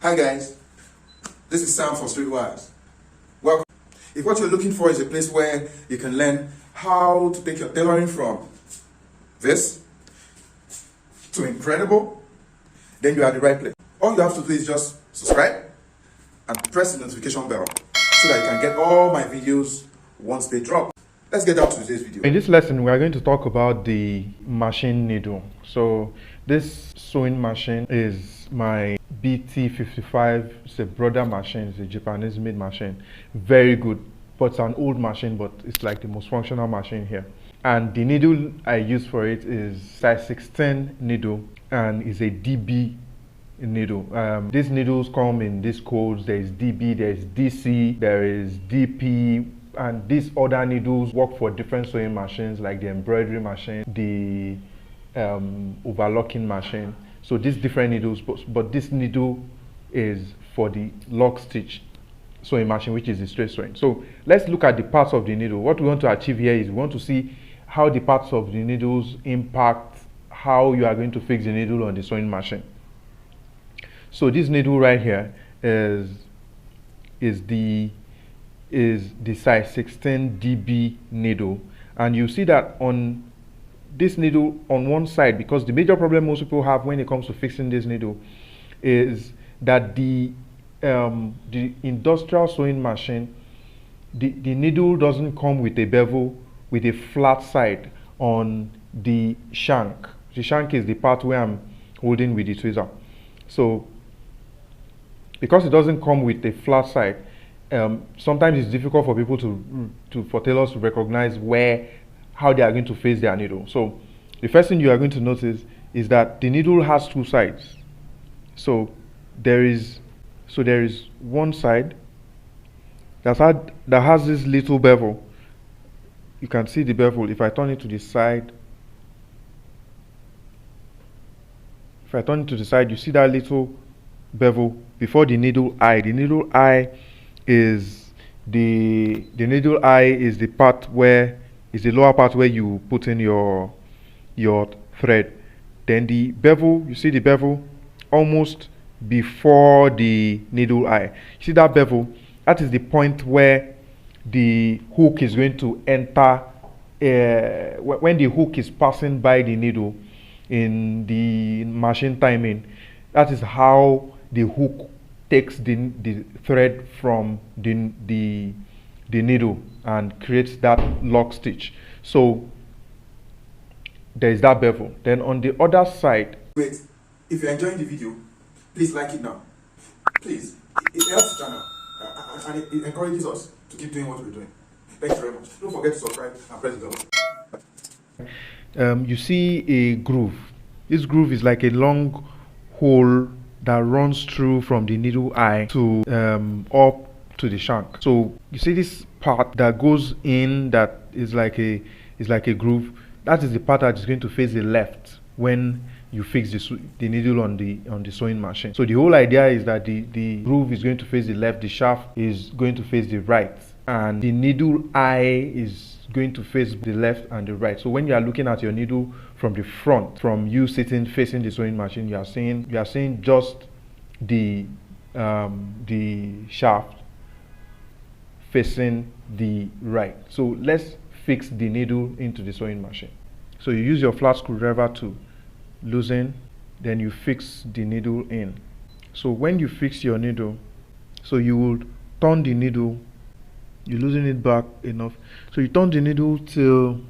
Hi guys, this is Sam for Streetwise. Welcome. If what you're looking for is a place where you can learn how to take your tailoring from this to incredible, then you are at the right place. All you have to do is just subscribe and press the notification bell so that you can get all my videos once they drop. Let's get down to today's video. In this lesson, we are going to talk about the machine needle. So this sewing machine is my BT55. It's a brother machine. It's a Japanese made machine. Very good, but it's an old machine, but it's like the most functional machine here. And the needle I use for it is size 16 needle, and is a DB needle. These needles come in these codes. There is DB, there is DC, there is DP, and these other needles work for different sewing machines like the embroidery machine, the overlocking machine. So these different needles, but this needle is for the lock stitch sewing machine, which is the straight sewing. So let's look at the parts of the needle. What we want to achieve here is we want to see how the parts of the needles impact how you are going to fix the needle on the sewing machine. So this needle right here is the size 16 DB needle, and you see that on this needle on one side, because the major problem most people have when it comes to fixing this needle is that the industrial sewing machine, the needle doesn't come with a bevel with a flat side on the shank. The shank is the part where I'm holding with the tweezer. So because it doesn't come with a flat side, sometimes it's difficult for people for tailors to recognize how they are going to face their needle. So the first thing you are going to notice is that the needle has two sides. So there is one side that has this little bevel. You can see the bevel. If I turn it to the side, you see that little bevel before the needle eye. The needle eye is the part where is the lower part where you put in your thread. Then the bevel, you see the bevel almost before the needle eye. You see that bevel? That is the point where the hook is going to enter. When the hook is passing by the needle in the machine timing, that is how the hook takes the thread from the needle and creates that lock stitch. So there is that bevel. Then on the other side, Wait, if you're enjoying the video, please like it now. Please, it helps the channel and it encourages us to keep doing what we're doing. Thank you very much. Don't forget to subscribe and press the bell. you see a groove. This groove is like a long hole that runs through from the needle eye to up to the shank. So you see this part that goes in, that is like a groove. That is the part that is going to face the left when you fix the needle on the sewing machine. So the whole idea is that the groove is going to face the left, the shaft is going to face the right, and the needle eye is going to face the left and the right. So when you are looking at your needle from the front, from you sitting facing the sewing machine, you are seeing just the shaft facing the right. So let's fix the needle into the sewing machine. So you use your flat screwdriver to loosen, then you fix the needle in. So when you fix your needle, so you will turn the needle, you loosen it back enough, so you turn the needle till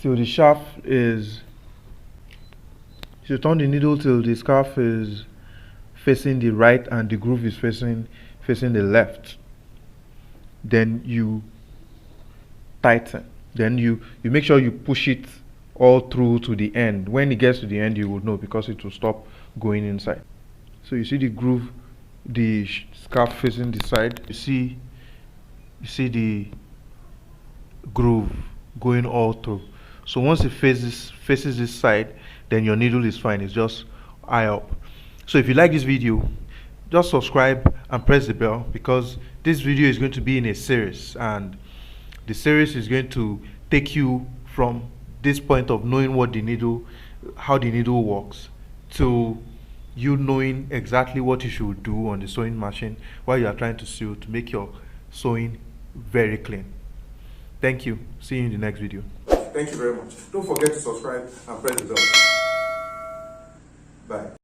the shaft is, you turn the needle till the scarf is facing the right and the groove is facing the left. Then you tighten. Then you make sure you push it all through to the end. When it gets to the end, you will know, because it will stop going inside. So you see the groove, the scarf facing the side. You see the groove going all through. So once it faces this side, then your needle is fine. It's just eye up. So if you like this video, just subscribe and press the bell, because this video is going to be in a series, and the series is going to take you from this point of knowing what the needle, how the needle works, to you knowing exactly what you should do on the sewing machine while you are trying to sew to make your sewing very clean. Thank you. See you in the next video. Thank you very much. Don't forget to subscribe and press the bell. Bye.